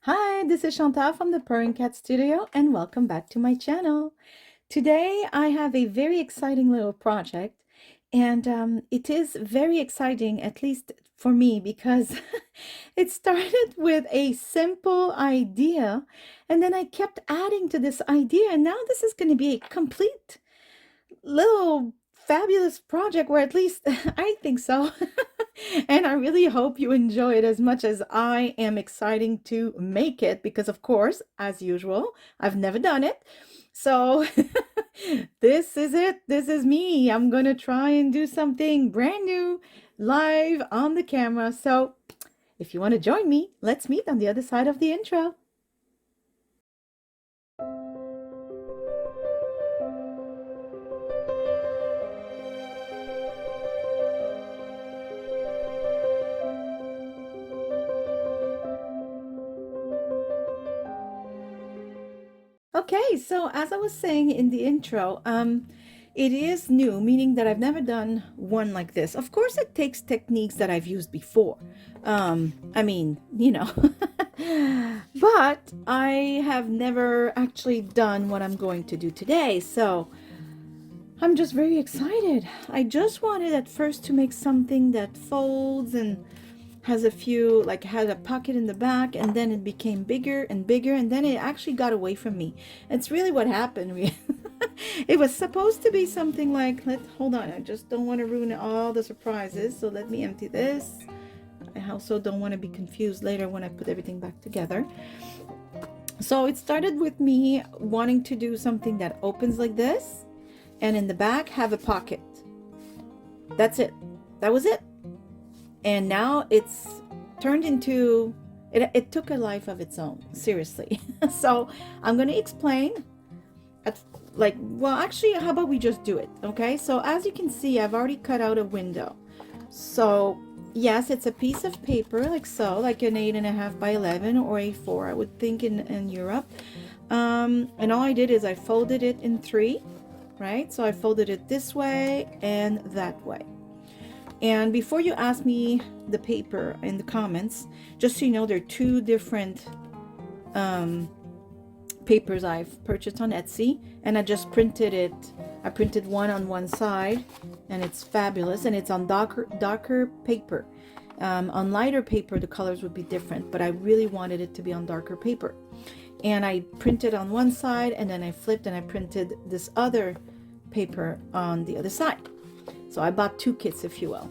Hi, this is Chantal from the Purring Cat Studio, and welcome back to my channel. Today I have a very exciting little project, and it is very exciting, at least for me, because it started with a simple idea, and then I kept adding to this idea, and now this is going to be a complete little fabulous project, or at least I think so. And I really hope you enjoy it as much as I am excited to make it because, of course, as usual, I've never done it. So this is it. This is me. I'm going to try and do something brand new live on the camera. So if you want to join me, let's meet on the other side of the intro. Okay, so as I was saying in the intro, it is new, meaning that I've never done one like this. Of course, it takes techniques that I've used before. I mean, you know, but I have never actually done what I'm going to do today. So I'm just very excited. I just wanted at first to make something that folds and has a few, like had a pocket in the back, and then it became bigger and bigger, and then it actually got away from me. It's really what happened. It was supposed to be something like, hold on, I just don't want to ruin all the surprises, so let me empty this. I also don't want to be confused later when I put everything back together. So it started with me wanting to do something that opens like this, and in the back have a pocket. That's it. That was it. And now it's turned into, it took a life of its own, seriously. So I'm going to explain well, actually, how about we just do it? Okay, so as you can see, I've already cut out a window. So yes, it's a piece of paper like so, like an 8.5 by 11 or A4, I would think, in Europe. And all I did is I folded it in three, right? So I folded it this way and that way. And before you ask me the paper in the comments, just so you know, there are two different papers I've purchased on Etsy, and I just printed it. I printed one on one side, and it's fabulous, and it's on darker paper. On lighter paper, the colors would be different, but I really wanted it to be on darker paper. And I printed on one side, and then I flipped and I printed this other paper on the other side. So I bought two kits, if you will.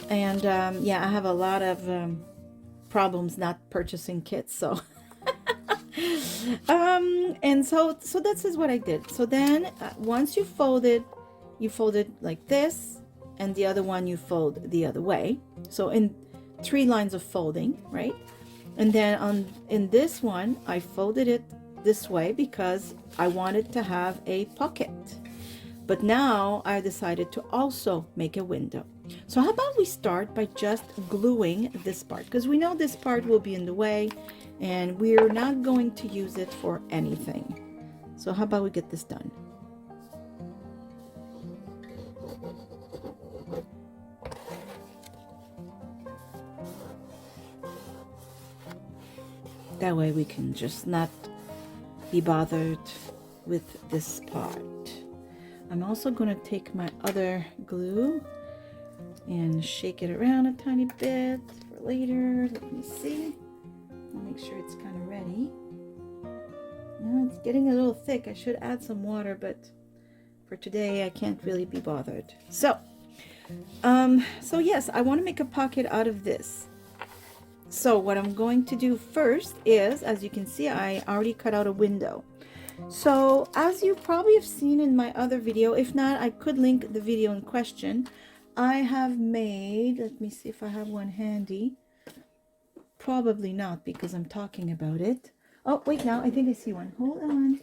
And yeah, I have a lot of problems not purchasing kits. So and so this is what I did. So then once you fold it like this, and the other one you fold the other way. So in three lines of folding, right? And then in this one, I folded it this way because I wanted to have a pocket. But now I decided to also make a window. So how about we start by just gluing this part, because we know this part will be in the way and we're not going to use it for anything. So how about we get this done? That way we can just not be bothered with this part. I'm also going to take my other glue and shake it around a tiny bit for later. Let me see. I'll make sure it's kind of ready. Now it's getting a little thick. I should add some water, but for today I can't really be bothered. So yes, I want to make a pocket out of this. So what I'm going to do first is, as you can see, I already cut out a window. So as you probably have seen in my other video, if not, I could link the video in question. I have made, let me see if I have one handy. Probably not, because I'm talking about it. Oh, wait, now I think I see one. Hold on.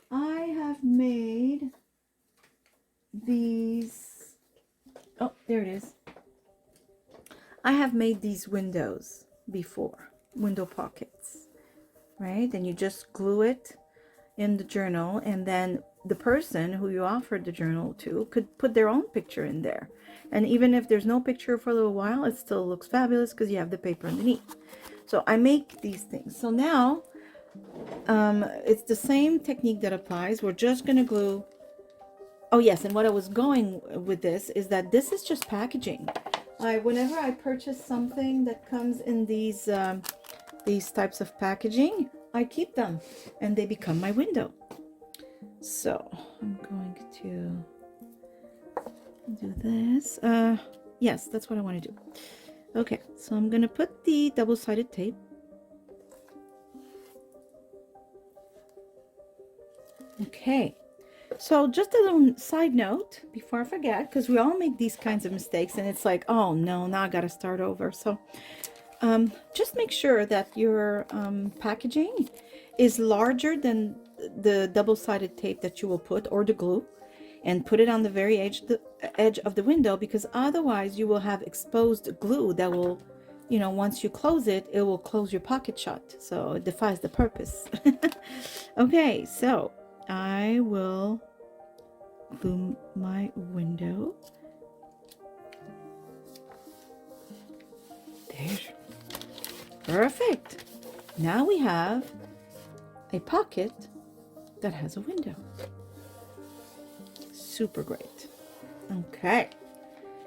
I have made these. Oh, there it is. I have made these windows before, window pockets, right? And you just glue it in the journal, and then the person who you offered the journal to could put their own picture in there. And even if there's no picture for a little while, it still looks fabulous because you have the paper underneath. So I make these things. So now it's the same technique that applies. We're just gonna glue. Oh yes, and what I was going with this is that this is just packaging. Whenever I purchase something that comes in these types of packaging, I keep them and they become my window. So I'm going to do this. Yes, that's what I want to do. Okay, so I'm gonna put the double-sided tape. Okay, so just a little side note before I forget, because we all make these kinds of mistakes and it's like, oh no, now I gotta start over. So just make sure that your packaging is larger than the double-sided tape that you will put, or the glue, and put it on the very edge of the window, because otherwise you will have exposed glue that will, you know, once you close it, it will close your pocket shut. So it defies the purpose. Okay, so I will glue my window. There. Perfect. Now we have a pocket that has a window. Super great. Okay.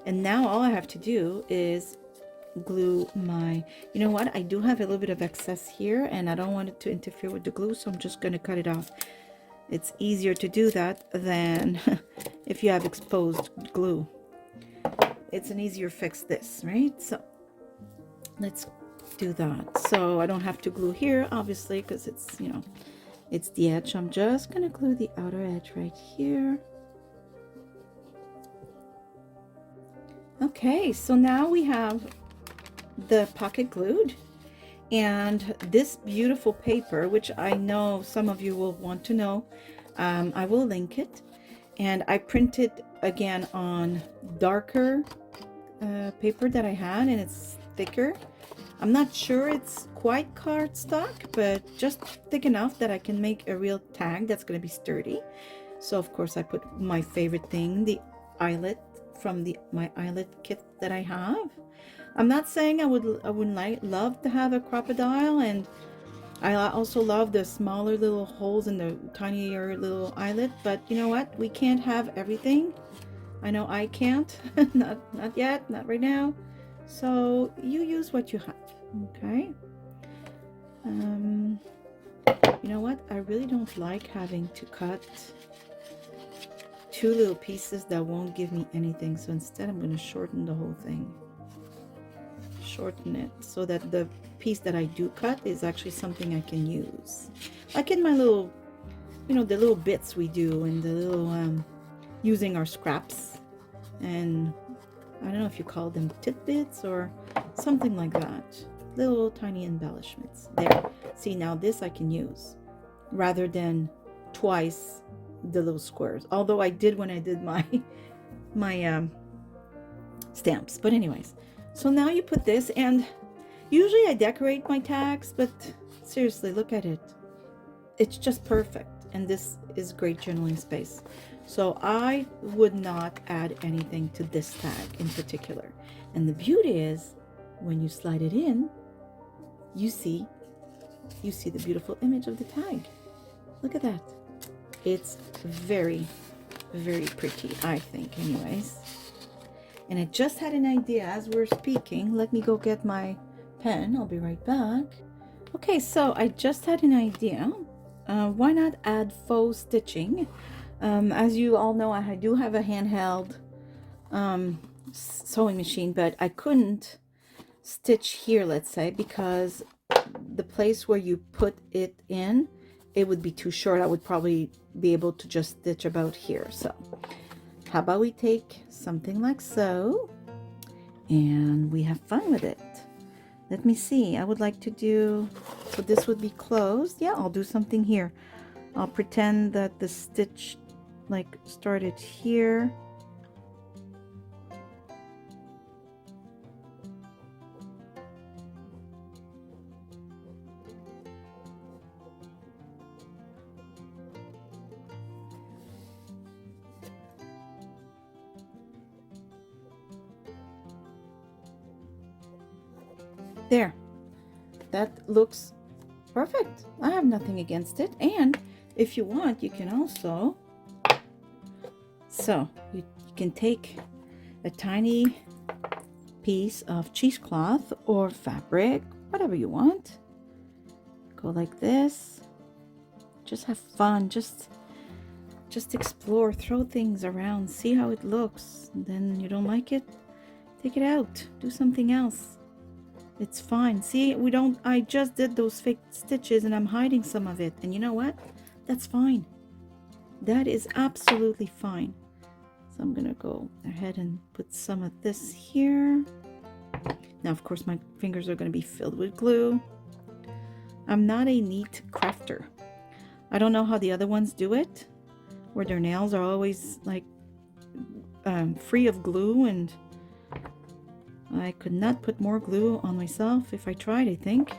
And now all I have to do is glue my, you know what, I do have a little bit of excess here and I don't want it to interfere with the glue, so I'm just going to cut it off. It's easier to do that than if you have exposed glue. It's an easier fix this, right? So let's do that. So I don't have to glue here, obviously, because it's, you know, it's the edge. I'm just going to glue the outer edge right here. Okay, so now we have the pocket glued, and this beautiful paper, which I know some of you will want to know, I will link it, and I printed again on darker paper that I had, and it's thicker. I'm not sure it's quite cardstock, but just thick enough that I can make a real tag that's going to be sturdy. So of course I put my favorite thing, the eyelet from my eyelet kit that I have. I'm not saying I wouldn't love to have a crocodile, and I also love the smaller little holes in the tinier little eyelet, but you know what? We can't have everything. I know I can't. not yet, not right now. So you use what you have, okay? You know what? I really don't like having to cut two little pieces that won't give me anything. So instead I'm going to shorten the whole thing. Shorten it so that the piece that I do cut is actually something I can use. Like in my little, you know, the little bits we do and the little, using our scraps. And I don't know if you call them tidbits or something like that. Little tiny embellishments. There. See, now this I can use rather than twice the little squares. Although I did when I did my stamps. But anyways, so now you put this, and usually I decorate my tags, but seriously, look at it. It's just perfect, and this is great journaling space. So I would not add anything to this tag in particular. And the beauty is, when you slide it in, you see the beautiful image of the tag. Look at that. It's very, very pretty, I think, anyways. And I just had an idea as we're speaking. Let me go get my pen. I'll be right back. Okay, so I just had an idea. Why not add faux stitching? As you all know, I do have a handheld sewing machine, but I couldn't stitch here, let's say, because the place where you put it in, it would be too short. I would probably be able to just stitch about here. So how about we take something like so and we have fun with it. Let me see. I would like to do, so this would be closed. Yeah, I'll do something here. I'll pretend that the stitch like started here. There. that looks perfect. I have nothing against it. And if you want, you can also, so you can take a tiny piece of cheesecloth or fabric, whatever you want. Go like this. Just have fun. Just explore, throw things around, see how it looks. And then you don't like it, take it out, do something else. It's fine. See, I just did those fake stitches and I'm hiding some of it. And you know what? That's fine. That is absolutely fine. So I'm gonna go ahead and put some of this here. Now, of course, my fingers are gonna be filled with glue. I'm not a neat crafter. I don't know how the other ones do it, where their nails are always like free of glue, and I could not put more glue on myself if I tried, I think.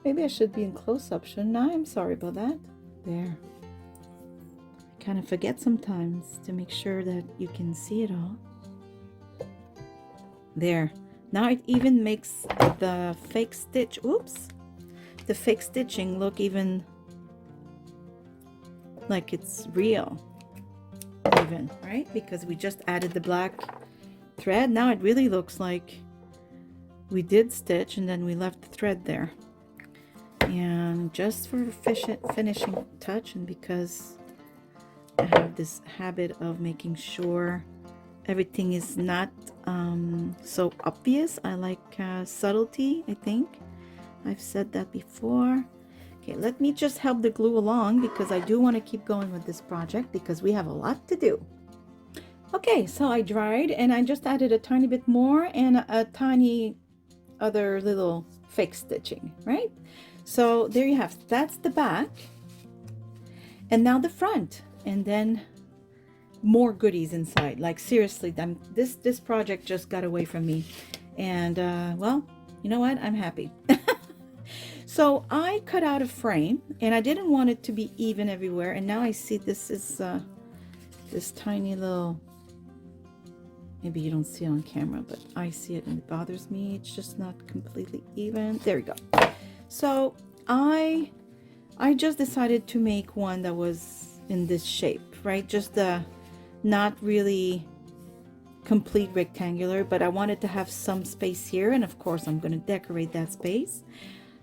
Maybe I should be in close-up, shouldn't I? I'm sorry about that. There. I kind of forget sometimes to make sure that you can see it all. There. Now it even makes the fake stitch, oops, the fake stitching look even like it's real, even, right? Because we just added the black thread. Now it really looks like we did stitch and then we left the thread there. And just for finishing touch, and because I have this habit of making sure everything is not so obvious, I like subtlety, I think. I've said that before. Okay, let me just help the glue along because I do want to keep going with this project because we have a lot to do. Okay, so I dried and I just added a tiny bit more and a tiny other little fake stitching, right? So there you have, that's the back. And now the front, and then more goodies inside. Like seriously, this project just got away from me. And well, you know what? I'm happy. So I cut out a frame and I didn't want it to be even everywhere. And now I see this is this tiny little, maybe you don't see it on camera, but I see it and it bothers me. It's just not completely even. There we go. So I just decided to make one that was in this shape, right? Just the not really complete rectangular, but I wanted to have some space here, and of course I'm going to decorate that space.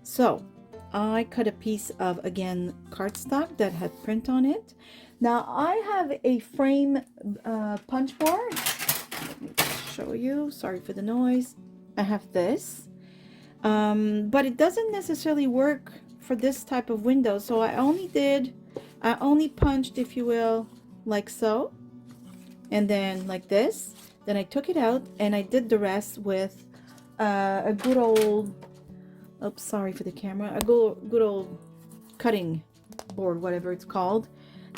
So I cut a piece of, again, cardstock that had print on it. Now I have a frame punch board. Let me show you. Sorry for the noise. I have this, but it doesn't necessarily work for this type of window. So I only punched, if you will, like so, and then like this. Then I took it out and I did the rest with a good old, oops, sorry for the camera, a good old cutting board, whatever it's called,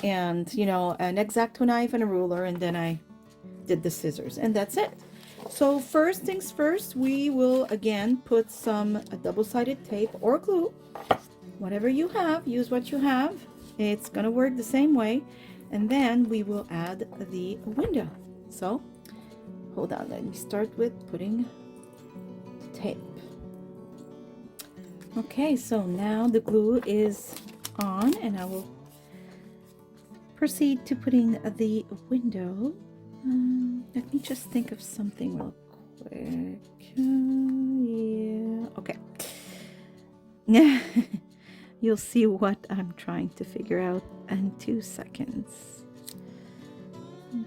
and you know, an X-Acto knife and a ruler, and then I did the scissors, and that's it. So first things first, we will again put some double-sided tape or glue, whatever you have, use what you have. It's gonna work the same way. And then we will add the window. So hold on, let me start with putting the tape. Okay, so now the glue is on and I will proceed to putting the window. Let me just think of something real quick. Yeah, okay. You'll see what I'm trying to figure out in 2 seconds.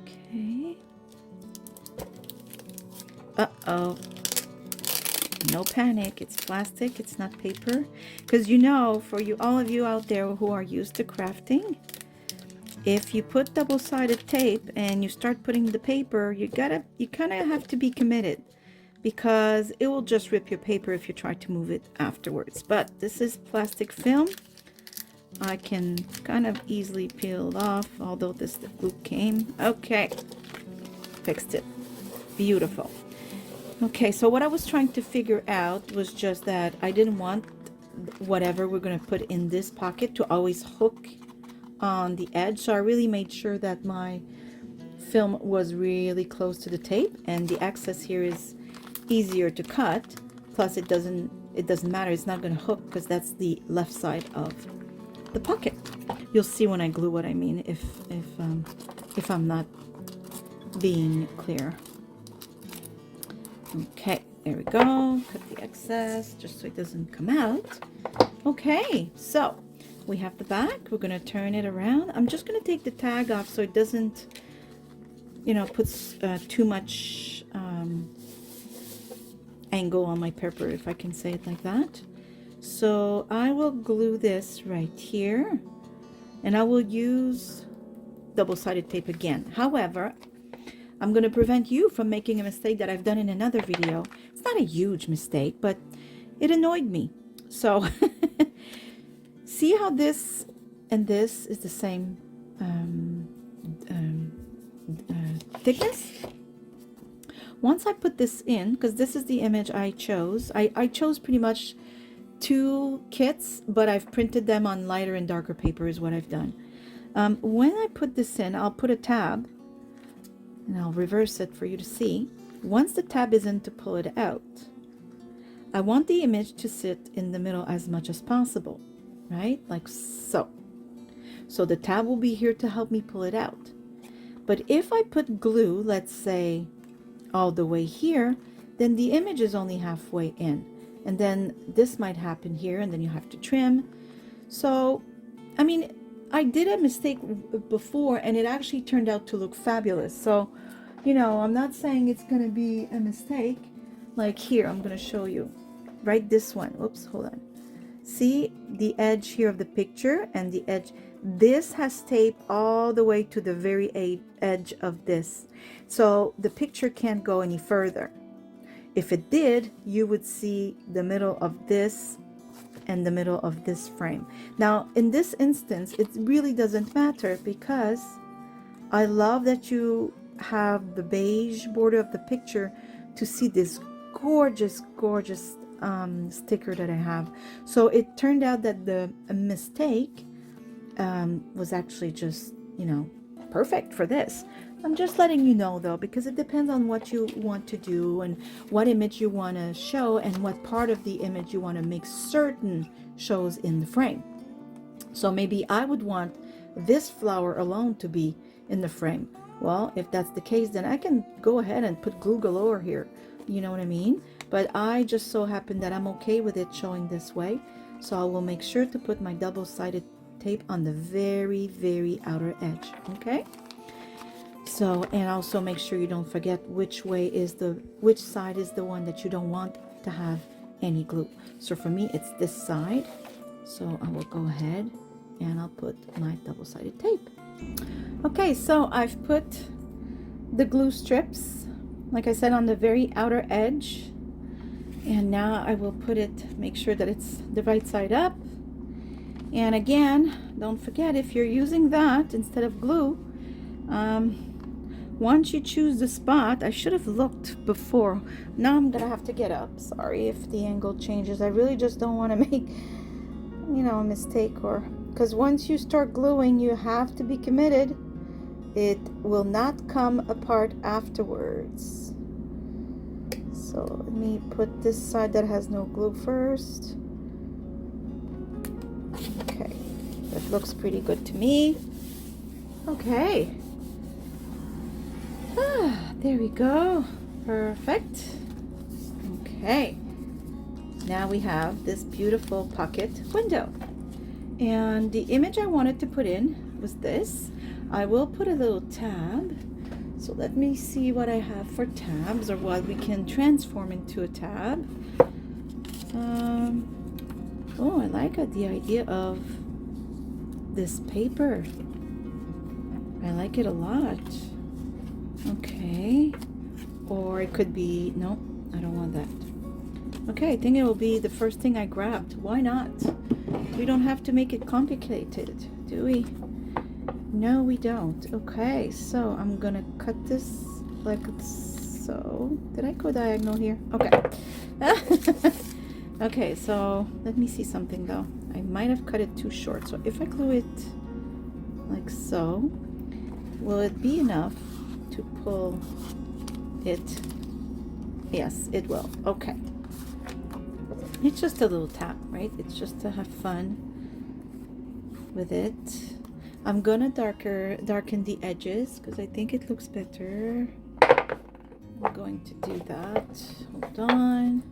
Okay. Uh-oh. No panic. It's plastic. It's not paper. Because you know, for all of you out there who are used to crafting, if you put double-sided tape and you start putting the paper, you kind of have to be committed, because it will just rip your paper if you try to move it afterwards. But this is plastic film. I can kind of easily peel it off, although the glue came. Okay, fixed it. Beautiful. Okay, so what I was trying to figure out was just that I didn't want whatever we're going to put in this pocket to always hook on the edge. So I really made sure that my film was really close to the tape, and the excess here is easier to cut. Plus it doesn't matter, it's not going to hook because that's the left side of the pocket. You'll see when I glue what I mean if I'm not being clear. Okay, there we go. Cut the excess just so it doesn't come out. Okay, so we have the back. We're going to turn it around. I'm just going to take the tag off so it doesn't, you know, puts too much angle on my paper, if I can say it like that. So I will glue this right here, and I will use double-sided tape again. However, I'm going to prevent you from making a mistake that I've done in another video. It's not a huge mistake, but it annoyed me. So see how this and this is the same thickness? Once I put this in, because this is the image I chose, I chose pretty much 2 kits, but I've printed them on lighter and darker paper is what I've done. When I put this in, I'll put a tab, and I'll reverse it for you to see. Once the tab is in to pull it out, I want the image to sit in the middle as much as possible, right? Like so. So the tab will be here to help me pull it out. But if I put glue, let's say all the way here, then the image is only halfway in. And then this might happen here, and then you have to trim. So, I mean, I did a mistake before, and it actually turned out to look fabulous. So, you know, I'm not saying it's going to be a mistake. Like here, I'm going to show you. Right, this one. Oops, hold on. See the edge here of the picture and the edge. This has tape all the way to the very edge of this. So the picture can't go any further. If it did, you would see the middle of this and the middle of this frame. Now, in this instance, it really doesn't matter because I love that you have the beige border of the picture to see this gorgeous, gorgeous sticker that I have. So it turned out that the mistake was actually just, you know, perfect for this. I'm just letting you know though, because it depends on what you want to do and what image you want to show and what part of the image you want to make certain shows in the frame. So maybe I would want this flower alone to be in the frame. Well, if that's the case, then I can go ahead and put glue galore here. You know what I mean? But I just so happen that I'm okay with it showing this way. So I will make sure to put my double-sided tape on the very, very outer edge. Okay? So, and also make sure you don't forget which side is the one that you don't want to have any glue. So for me, it's this side. So I will go ahead and I'll put my double-sided tape. Okay, so I've put the glue strips, like I said, on the very outer edge. And now I will put it, make sure that it's the right side up. And again, don't forget, if you're using that instead of glue, once you choose the spot, I should have looked before. Now I'm gonna have to get up. Sorry if the angle changes. I really just don't want to make, you know, a mistake, or because once you start gluing, you have to be committed. It will not come apart afterwards. So let me put this side that has no glue first. Okay, that looks pretty good to me. Okay. There we go. Perfect. Okay. Now we have this beautiful pocket window. And the image I wanted to put in was this. I will put a little tab. So let me see what I have for tabs, or what we can transform into a tab. Oh, I like the idea of this paper. I like it a lot. Okay. Or it could be, no, I don't want that. Okay, I think it will be the first thing I grabbed. Why not? We don't have to make it complicated, do we? No, we don't. Okay, so I'm gonna cut this like so. Did I go diagonal here? Okay. Okay, so let me see something though. I might have cut it too short. So if I glue it like so, will it be enough to pull it? Yes, it will. Okay. It's just a little tab, right? It's just to have fun with it. I'm gonna darken the edges because I think it looks better. I'm going to do that. Hold on.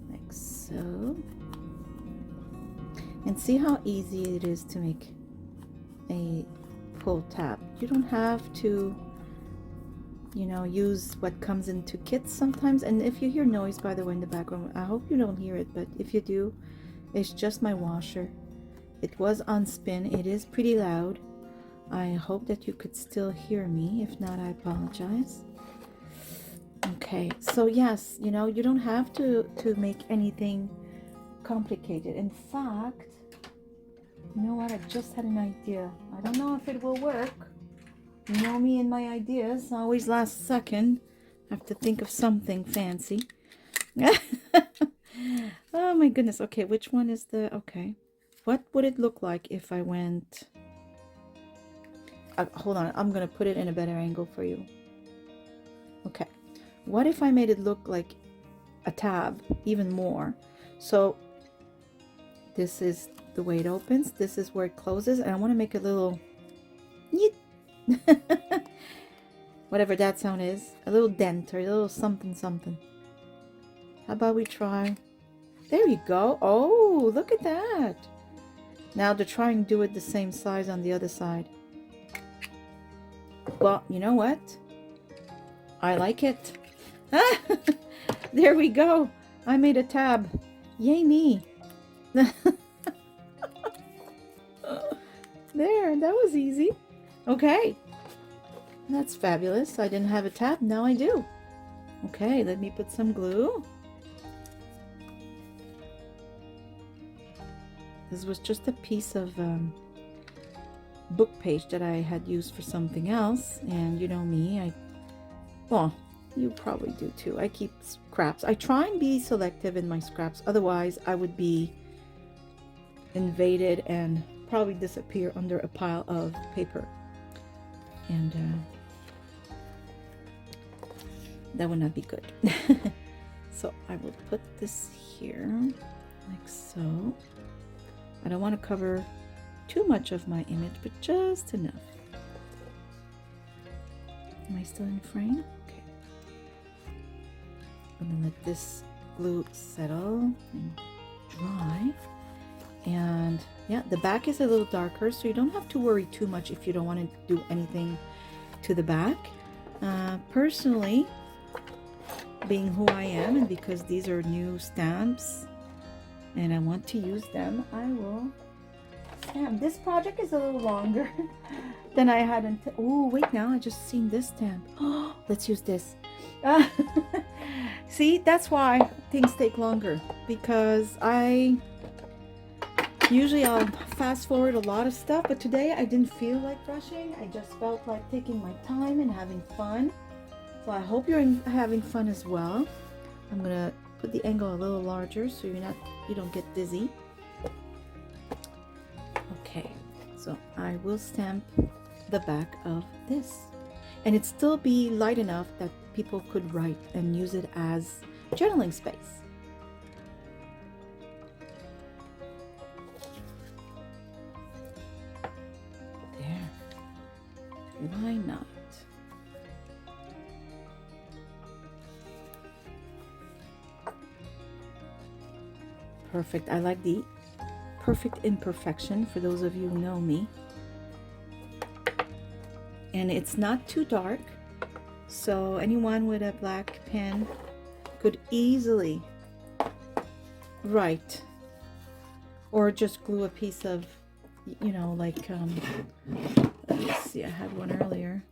Like so. And see how easy it is to make a pull tab. You don't have to, you know, use what comes into kits sometimes. And if you hear noise, by the way, in the background, I hope you don't hear it, but if you do, it's just my washer. It was on spin. It is pretty loud. I hope that you could still hear me. If not, I apologize. Okay, so yes, you know, you don't have to make anything complicated. In fact, you know what? I just had an idea. I don't know if it will work. You know me and my ideas, always last second. I have to think of something fancy. Oh my goodness. Okay, which one is the... Okay. What would it look like if I went... hold on, I'm going to put it in a better angle for you. Okay. What if I made it look like a tab even more? So this is the way it opens. This is where it closes. And I want to make a little... whatever that sound is. A little dent or a little something something. How about we try... There you go. Oh, look at that. Now to try and do it the same size on the other side. Well, you know what? I like it. There we go. I made a tab. Yay me. There, that was easy. Okay. That's fabulous. I didn't have a tab. Now I do. Okay, let me put some glue. This was just a piece of book page that I had used for something else. And you know me, well, you probably do too. I keep scraps. I try and be selective in my scraps. Otherwise, I would be invaded and probably disappear under a pile of paper. And that would not be good. So I will put this here like so. I don't want to cover too much of my image, but just enough. Am I still in frame? Okay. I'm gonna let this glue settle and dry. And yeah, the back is a little darker, so you don't have to worry too much if you don't want to do anything to the back. Personally, being who I am, and because these are new stamps and I want to use them, I will stamp. This project is a little longer than I had. Oh, wait, now I just seen this stamp. Oh, let's use this. See, that's why things take longer, because usually I'll fast forward a lot of stuff, but today I didn't feel like rushing. I just felt like taking my time and having fun. So I hope you're having fun as well. I'm gonna put the angle a little larger so you don't get dizzy. Okay, so I will stamp the back of this, and it still be light enough that people could write and use it as journaling space. There. Why not? Perfect. I like the perfect imperfection, for those of you who know me. And it's not too dark, so anyone with a black pen could easily write, or just glue a piece of, you know, like let's see, I had one earlier.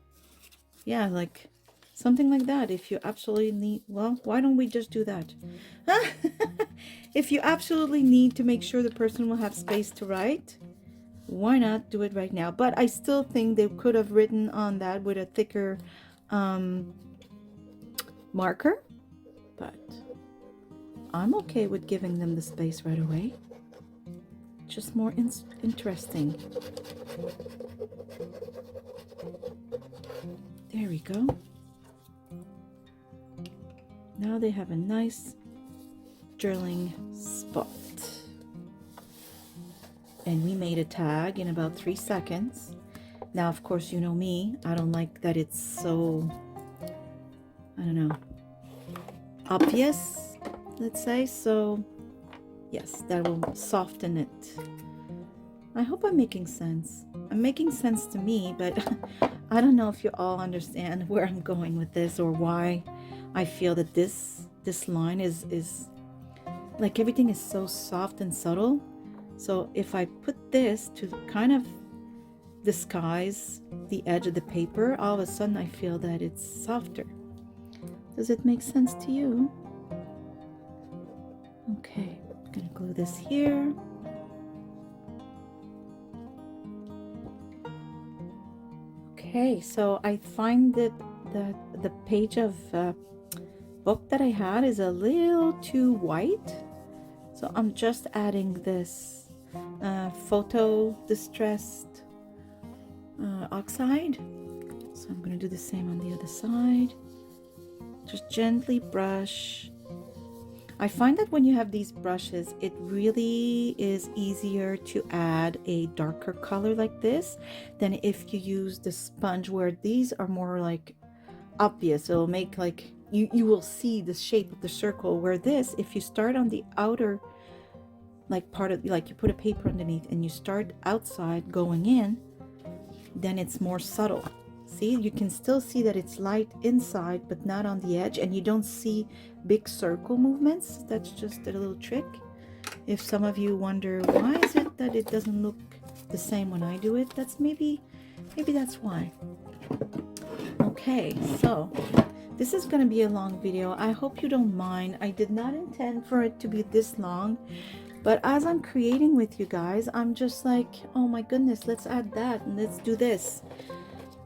Yeah, like something like that. If you absolutely need, well, why don't we just do that? If you absolutely need to make sure the person will have space to write, why not do it right now? But I still think they could have written on that with a thicker marker, but I'm okay with giving them the space right away. Just more interesting. There we go. Now they have a nice journaling spot. And we made a tag in about 3 seconds. Now, of course, you know me, I don't like that it's so, I don't know, obvious, let's say. So yes, that will soften it. I hope I'm making sense. I'm making sense to me, but I don't know if you all understand where I'm going with this, or why I feel that this line is like, everything is so soft and subtle. So if I put this to kind of disguise the edge of the paper, all of a sudden I feel that it's softer. Does it make sense to you? Okay, I'm gonna glue this here. Okay, so I find that the page of book that I had is a little too white. So I'm just adding this photo distressed oxide. So I'm going to do the same on the other side. Just gently brush. I find that when you have these brushes, it really is easier to add a darker color like this than if you use the sponge, where these are more like obvious. It'll make like you will see the shape of the circle, where this, if you start on the outer like part of, like you put a paper underneath and you start outside going in, then it's more subtle. See, you can still see that it's light inside but not on the edge, and you don't see big circle movements. That's just a little trick. If some of you wonder why is it that it doesn't look the same when I do it, that's maybe that's why. Okay, so this is going to be a long video. I hope you don't mind. I did not intend for it to be this long, but as I'm creating with you guys, I'm just like, oh my goodness, let's add that and let's do this.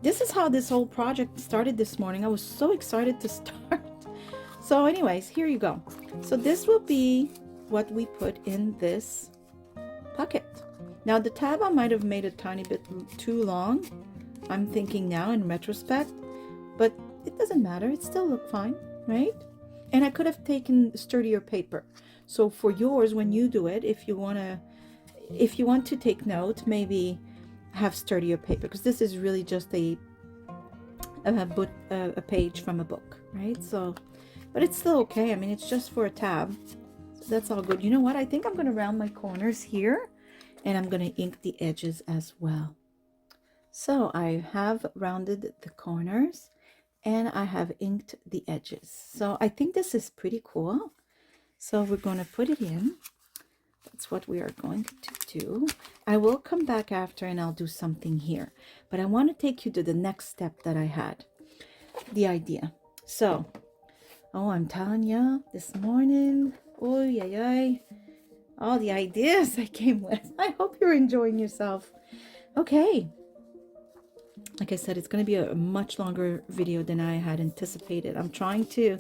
This is how this whole project started this morning. I was so excited to start. So anyways, here you go. So this will be what we put in this pocket. Now the tab, I might have made a tiny bit too long, I'm thinking now in retrospect, but it doesn't matter. It still looked fine, right? And I could have taken sturdier paper. So for yours, when you do it, if you want to take note, maybe have sturdier paper, because this is really just a page from a book, right? So, but it's still okay. I mean, it's just for a tab, so that's all good. You know what? I think I'm going to round my corners here, and I'm going to ink the edges as well. So I have rounded the corners and I have inked the edges. So I think this is pretty cool. So we're going to put it in. That's what we are going to do. I will come back after and I'll do something here, but I want to take you to the next step that I had, the idea. So, oh, I'm telling you, this morning, oh yeah, all the ideas I came with. I hope you're enjoying yourself. Okay, like I said, it's going to be a much longer video than I had anticipated. I'm trying to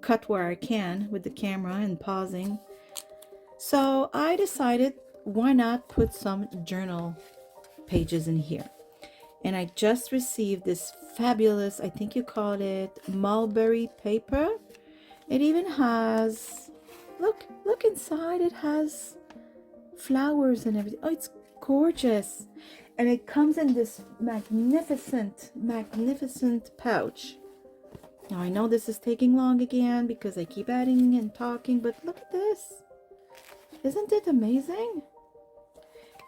cut where I can with the camera and pausing. So I decided, why not put some journal pages in here? And I just received this fabulous, I think you call it mulberry paper. It even has, look inside, it has flowers and everything. Oh, it's gorgeous. And it comes in this magnificent pouch. Now I know this is taking long again because I keep adding and talking, but look at this. Isn't it amazing?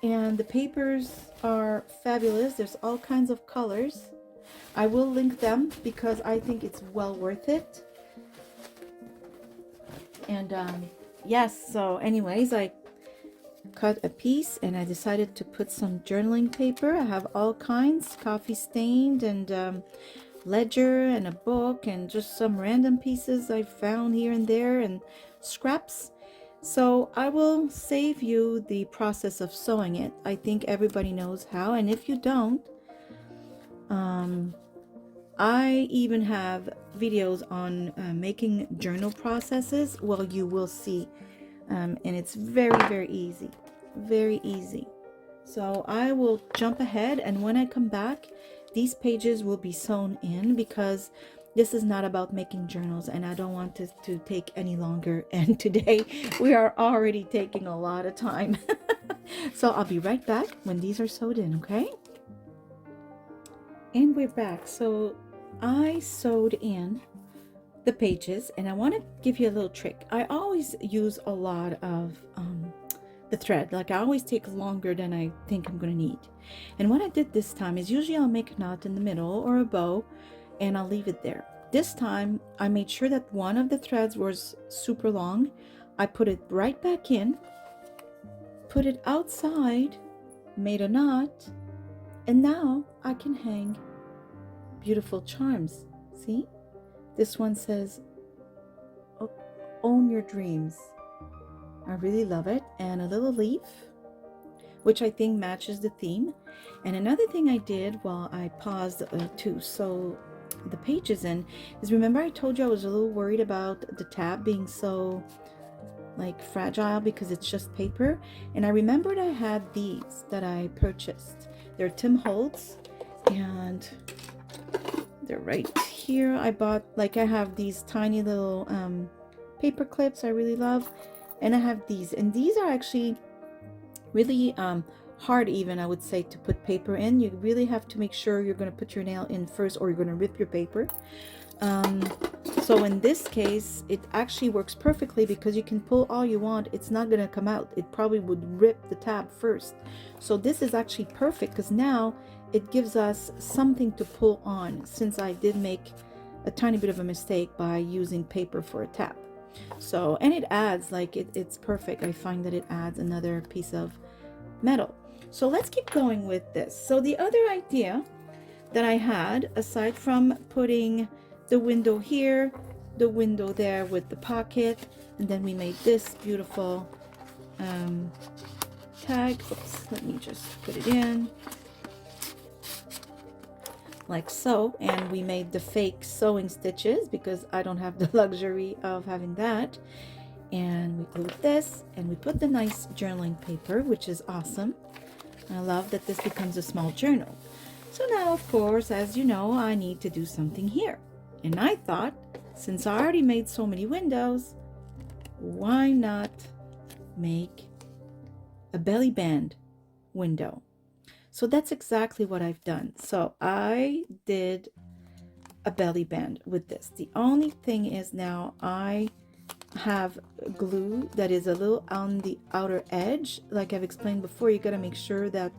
And the papers are fabulous. There's all kinds of colors. I will link them because I think it's well worth it. And yes, so anyways, I cut a piece and I decided to put some journaling paper. I have all kinds, coffee stained and ledger and a book and just some random pieces I found here and there and scraps. So I will save you the process of sewing it. I think everybody knows how, and if you don't, I even have videos on making journal processes. Well, you will see, and it's very easy, very easy. So I will jump ahead, and when I come back, these pages will be sewn in because this is not about making journals, and I don't want it to take any longer. And today we are already taking a lot of time. So I'll be right back when these are sewed in, okay? And we're back. So I sewed in the pages, and I want to give you a little trick. I always use a lot of the thread. Like, I always take longer than I think I'm going to need. And what I did this time is, usually I'll make a knot in the middle or a bow, and I'll leave it there. This time I made sure that one of the threads was super long. I put it right back in, put it outside, made a knot, and now I can hang beautiful charms. See, this one says, own your dreams. I really love it. And a little leaf, which I think matches the theme. And another thing I did while I paused to sew the pages in is, remember I told you I was a little worried about the tab being so like fragile because it's just paper. And I remembered I had these that I purchased. They're Tim Holtz, and they're right here. I bought, like, I have these tiny little paper clips I really love, and I have these, and these are actually really hard, even I would say, to put paper in. You really have to make sure you're going to put your nail in first, or you're going to rip your paper. So in this case it actually works perfectly, because you can pull all you want, it's not going to come out. It probably would rip the tab first. So this is actually perfect, because now it gives us something to pull on, since I did make a tiny bit of a mistake by using paper for a tab. So, and it adds, like, it's perfect. I find that it adds another piece of metal. So let's keep going with this. So the other idea that I had, aside from putting the window here, the window there with the pocket, and then we made this beautiful tag. Oops, let me just put it in like so, and we made the fake sewing stitches because I don't have the luxury of having that. And we glued this, and we put the nice journaling paper, which is awesome. I love that this becomes a small journal. So now, of course, as you know, I need to do something here. And I thought, since I already made so many windows, why not make a belly band window? So that's exactly what I've done. So I did a belly band with this. The only thing is, now I have glue that is a little on the outer edge. Like I've explained before, you got to make sure that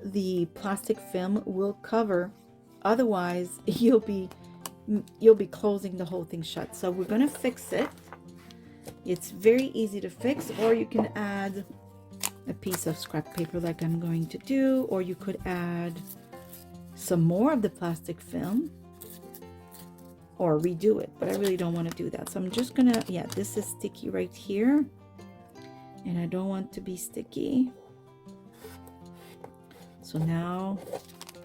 the plastic film will cover, otherwise you'll be closing the whole thing shut. So we're going to fix it. It's very easy to fix, or you can add a piece of scrap paper like I'm going to do, or you could add some more of the plastic film or redo it, but I really don't want to do that. So I'm just gonna, yeah, this is sticky right here, and I don't want to be sticky. So now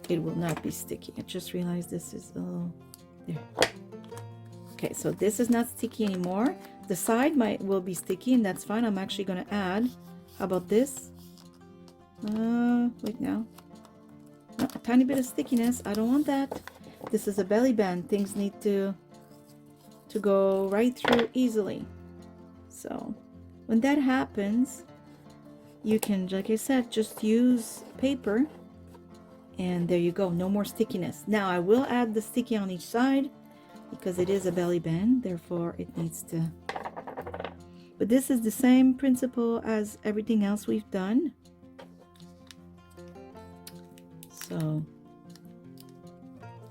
it will not be sticky. I just realized this is a little there. Okay, so this is not sticky anymore. The side will be sticky, and that's fine. I'm actually going to add, how about this? Wait now. No, a tiny bit of stickiness. I don't want that. This is a belly band. Things need to go right through easily. So when that happens, you can, like I said, just use paper, and there you go. No more stickiness. Now I will add the sticky on each side because it is a belly band, therefore it needs to. But this is the same principle as everything else we've done. So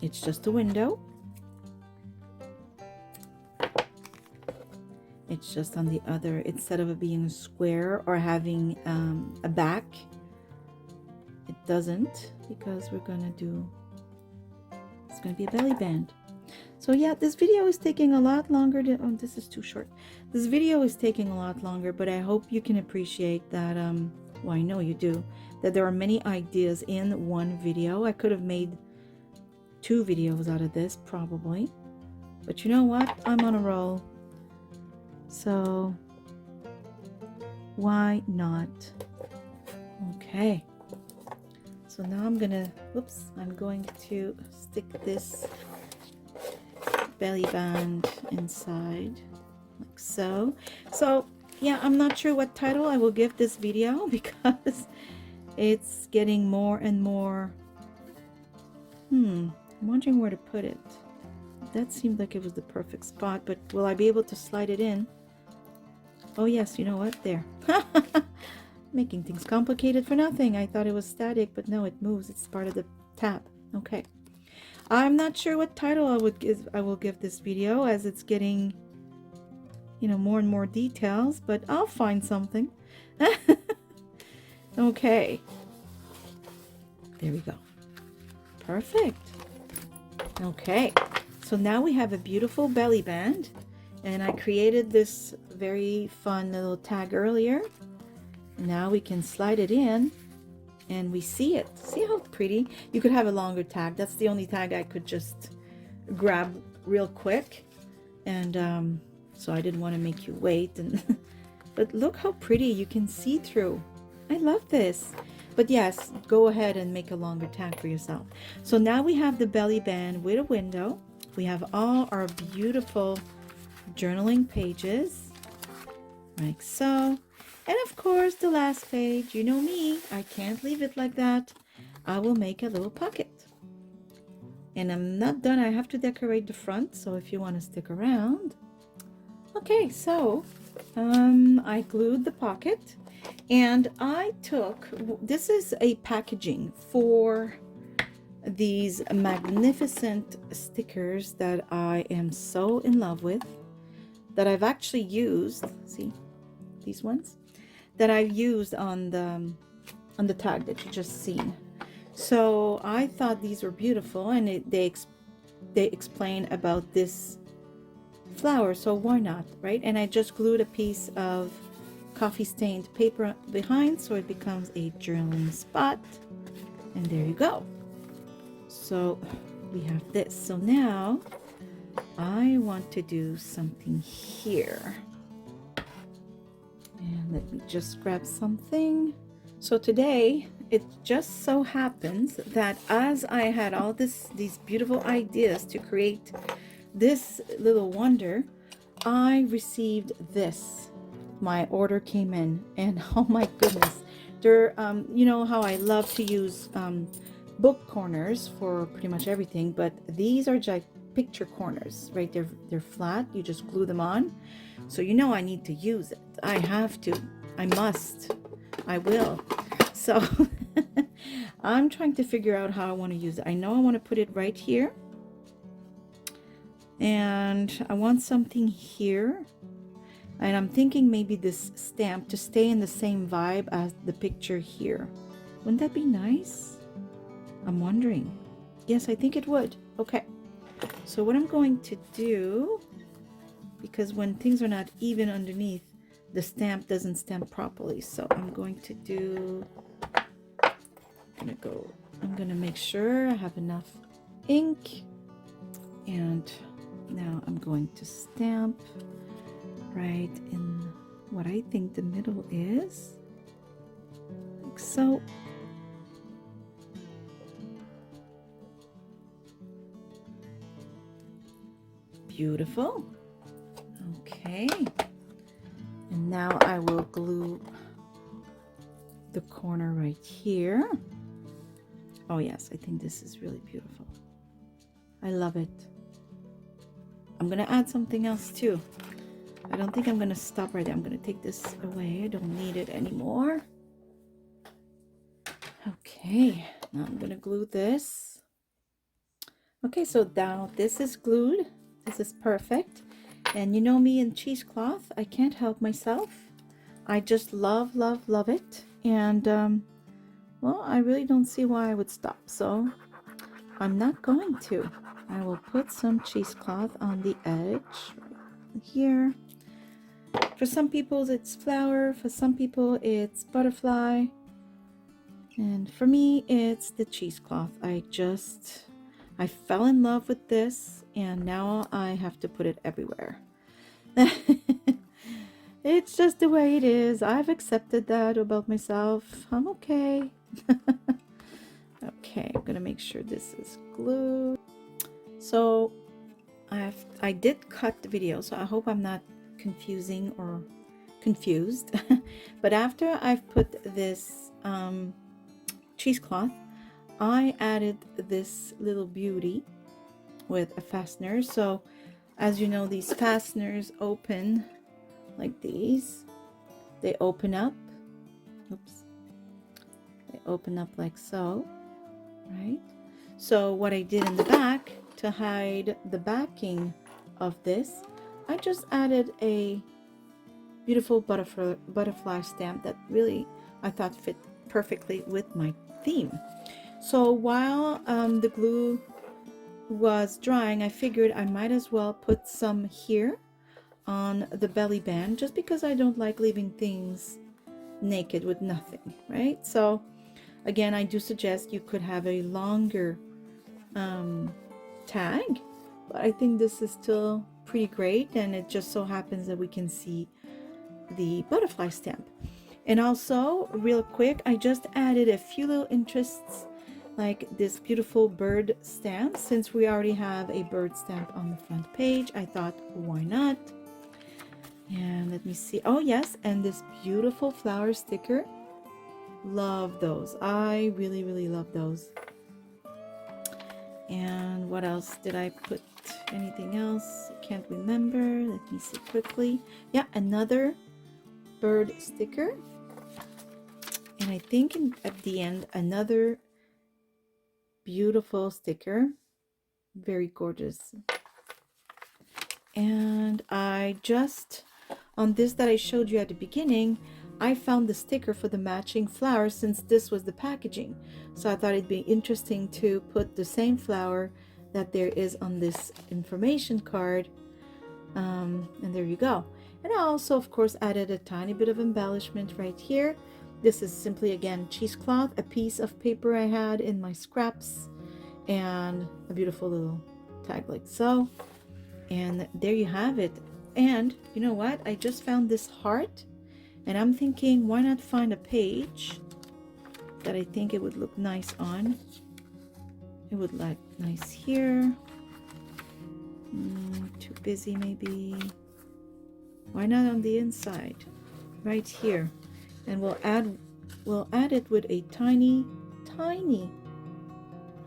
it's just a window. It's just on the other, instead of it being a square or having a back, it doesn't, because we're gonna do, it's gonna be a belly band. So yeah, this video is taking a lot longer to, oh, this is too short. This video is taking a lot longer, but I hope you can appreciate that, well, I know you do, that there are many ideas in one video. I could have made 2 videos out of this probably, but you know what, I'm on a roll, so why not? Okay, so now I'm gonna, whoops, I'm going to stick this belly band inside, like so. So yeah, I'm not sure what title I will give this video because it's getting more and more. I'm wondering where to put it. That seemed like it was the perfect spot, but will I be able to slide it in? Oh yes, you know what? There. Making things complicated for nothing. I thought it was static, but no, it moves. It's part of the tab. Okay. I'm not sure what title I will give this video, as it's getting, you know, more and more details, but I'll find something. Okay. There we go. Perfect. Okay. So now we have a beautiful belly band, and I created this very fun little tag earlier. Now we can slide it in and we see it. See how pretty? You could have a longer tag. That's the only tag I could just grab real quick, and so I didn't want to make you wait. And but look how pretty, you can see through. I love this. But yes, go ahead and make a longer tag for yourself. So now we have the belly band with a window. We have all our beautiful journaling pages, like so. And of course, the last page, you know me, I can't leave it like that. I will make a little pocket. And I'm not done. I have to decorate the front, so if you want to stick around. Okay, so I glued the pocket, and I took, this is a packaging for these magnificent stickers that I am so in love with, that I've actually used. See these ones that I've used on the tag that you just seen. So I thought these were beautiful, and they explain about this flower, so why not, right? And I just glued a piece of coffee stained paper behind, so it becomes a journaling spot. And there you go. So we have this. So now I want to do something here, and let me just grab something. So today it just so happens that as I had all these beautiful ideas to create this little wonder, I received this. My order came in, and oh my goodness, they're you know how I love to use book corners for pretty much everything, but these are just picture corners, right? They're flat, you just glue them on. So you know I need to use it. I have to, I must, I will. So I'm trying to figure out how I want to use it. I know I want to put it right here, and I want something here, and I'm thinking maybe this stamp to stay in the same vibe as the picture here. Wouldn't that be nice? I'm wondering. Yes, I think it would. Okay, so what I'm going to do, because when things are not even underneath, the stamp doesn't stamp properly, so I'm going to do, I'm gonna make sure I have enough ink, and now I'm going to stamp right in what I think the middle is, like so. Beautiful. Okay, and now I will glue the corner right here. Oh yes, I think this is really beautiful. I love it. I'm gonna add something else too. I don't think I'm gonna stop right there. I'm gonna take this away. I don't need it anymore. Okay, now I'm gonna glue this. Okay, so now this is glued. This is perfect. And you know me and cheesecloth, I can't help myself. I just love, love, love it. And well, I really don't see why I would stop, so I'm not going to. I will put some cheesecloth on the edge right here. For some people it's flower, for some people it's butterfly, and for me it's the cheesecloth. I fell in love with this, and now I have to put it everywhere. It's just the way it is. I've accepted that about myself. I'm okay. Okay, I'm gonna make sure this is glued. So I did cut the video, so I hope I'm not confusing or confused. But after I've put this cheesecloth, I added this little beauty with a fastener. So as you know, these fasteners open like these. They open up. Oops. They open up like so, right? So what I did in the back to hide the backing of this, I just added a beautiful butterfly stamp that really I thought fit perfectly with my theme. So while the glue was drying, I figured I might as well put some here on the belly band, just because I don't like leaving things naked with nothing, right? So again, I do suggest you could have a longer tag, but I think this is still pretty great, and it just so happens that we can see the butterfly stamp. And also, real quick, I just added a few little interests, like this beautiful bird stamp. Since we already have a bird stamp on the front page, I thought, why not? And let me see. Oh yes, and this beautiful flower sticker. Love those. I really, really love those. And what else did I put? Anything else? Can't remember. Let me see quickly. Yeah, another bird sticker. And I think at the end, another beautiful sticker. Very gorgeous. And I just, on this that I showed you at the beginning, I found the sticker for the matching flower, since this was the packaging. So I thought it'd be interesting to put the same flower that there is on this information card. And there you go. And I also, of course, added a tiny bit of embellishment right here. This is simply, again, cheesecloth, a piece of paper I had in my scraps, and a beautiful little tag like so. And there you have it. And you know what? I just found this heart, and I'm thinking, why not find a page that I think it would look nice on. It would look nice here. Too busy maybe. Why not on the inside? Right here. And we'll add it with a tiny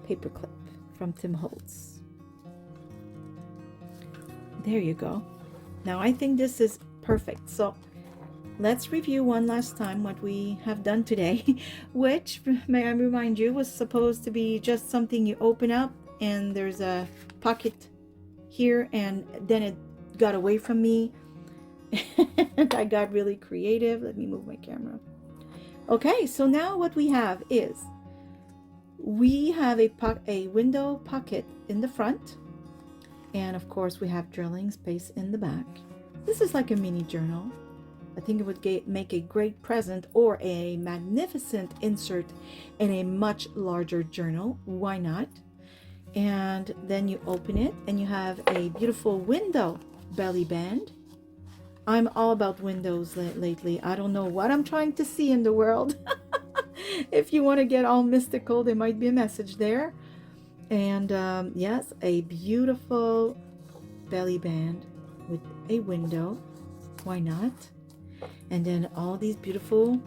paper clip from Tim Holtz. There you go. Now I think this is perfect. So let's review one last time what we have done today, which, may I remind you, was supposed to be just something you open up and there's a pocket here, and then it got away from me and I got really creative. Let me move my camera. Okay, so now what we have is we have a window pocket in the front, and of course we have drilling space in the back. This is like a mini journal. I think it would make a great present or a magnificent insert in a much larger journal. Why not? And then you open it and you have a beautiful window belly band. I'm all about windows lately. I don't know what I'm trying to see in the world. If you want to get all mystical, there might be a message there. And yes, a beautiful belly band with a window. Why not? And then all these beautiful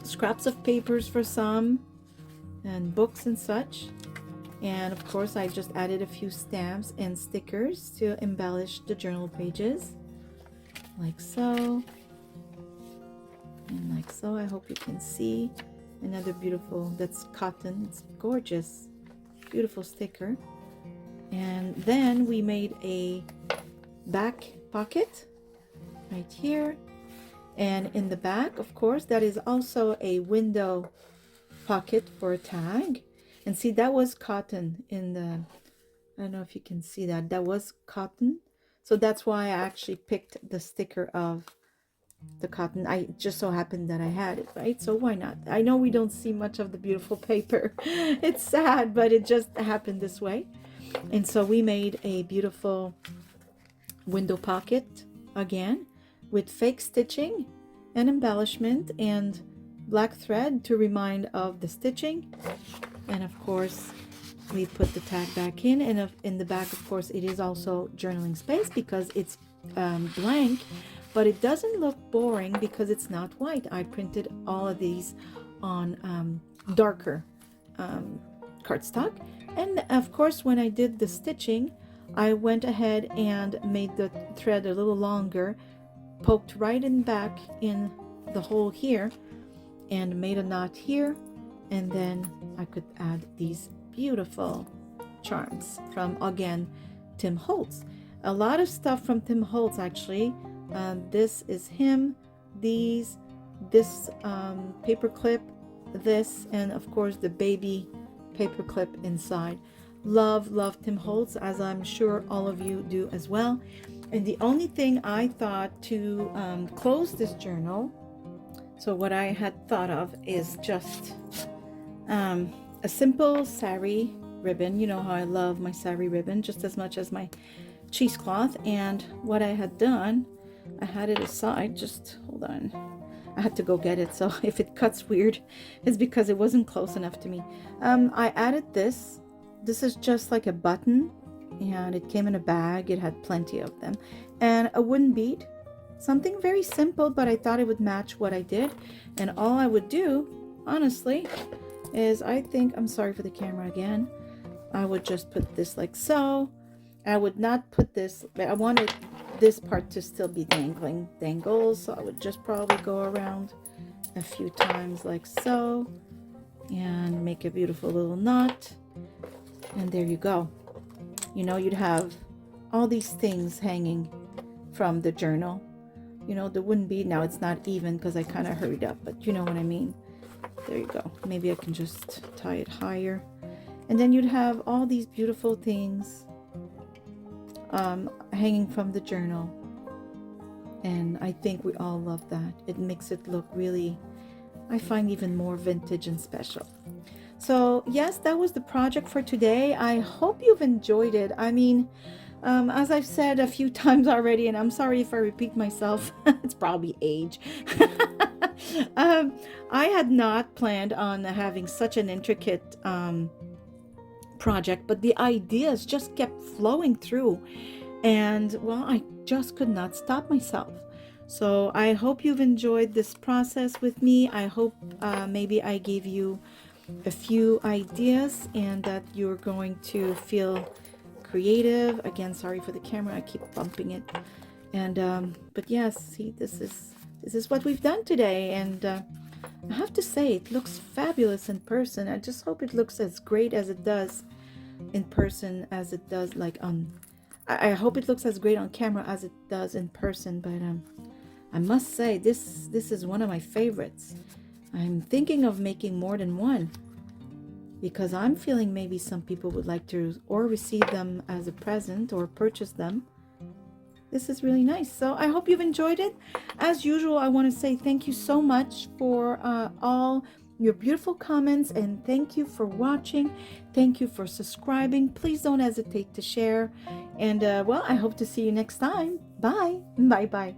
scraps of papers for some, and books and such. And of course, I just added a few stamps and stickers to embellish the journal pages, like so and like so. I hope you can see. Another beautiful, that's cotton, it's gorgeous, beautiful sticker. And then we made a back pocket right here, and in the back, of course, that is also a window pocket for a tag. And see, that was cotton in the, I don't know if you can see that, that was cotton. So that's why I actually picked the sticker of the cotton. I just so happened that I had it, right? So why not? I know we don't see much of the beautiful paper. It's sad, but it just happened this way. And so we made a beautiful window pocket again with fake stitching and embellishment and black thread to remind of the stitching. And of course, we put the tag back in, and in the back, of course, it is also journaling space because it's blank, but it doesn't look boring because it's not white. I printed all of these on darker cardstock, and of course, when I did the stitching, I went ahead and made the thread a little longer, poked right in back in the hole here, and made a knot here, and then I could add these beautiful charms from, again, Tim Holtz. A lot of stuff from Tim Holtz, actually. This is him, this paper clip, this, and of course the baby paper clip inside. Love Tim Holtz, as I'm sure all of you do as well. And the only thing I thought to close this journal, so what I had thought of is just a simple sari ribbon. You know how I love my sari ribbon just as much as my cheesecloth. And what I had done, I had it aside, just hold on, I had to go get it, so if it cuts weird, it's because it wasn't close enough to me. I added this is just like a button, and it came in a bag. It had plenty of them, and a wooden bead, something very simple, but I thought it would match what I did. And all I would do, honestly, is I think, I'm sorry for the camera again, I would just put this like so. I would not put this, but I wanted this part to still be dangles, so I would just probably go around a few times like so and make a beautiful little knot, and there you go. You know, you'd have all these things hanging from the journal. You know, the wooden bead, now it's not even because I kind of hurried up, but you know what I mean. There you go. Maybe I can just tie it higher, and then you'd have all these beautiful things hanging from the journal. And I think we all love that. It makes it look really, I find, even more vintage and special. So yes, that was the project for today. I hope you've enjoyed it. I mean, as I've said a few times already, and I'm sorry if I repeat myself, it's probably age. I had not planned on having such an intricate project, but the ideas just kept flowing through, and well, I just could not stop myself. So I hope you've enjoyed this process with me. I hope maybe I gave you a few ideas and that you're going to feel creative. Again, sorry for the camera, I keep bumping it. And but yes, see, this is what we've done today, and I have to say, it looks fabulous in person. I just hope it looks as great as it does in person as it does like on, I hope it looks as great on camera as it does in person. But I must say, this is one of my favorites. I'm thinking of making more than one, because I'm feeling maybe some people would like to or receive them as a present or purchase them. This is really nice. So I hope you've enjoyed it. As usual, I want to say thank you so much for all your beautiful comments, and thank you for watching. Thank you for subscribing. Please don't hesitate to share. And well, I hope to see you next time. Bye. Bye bye.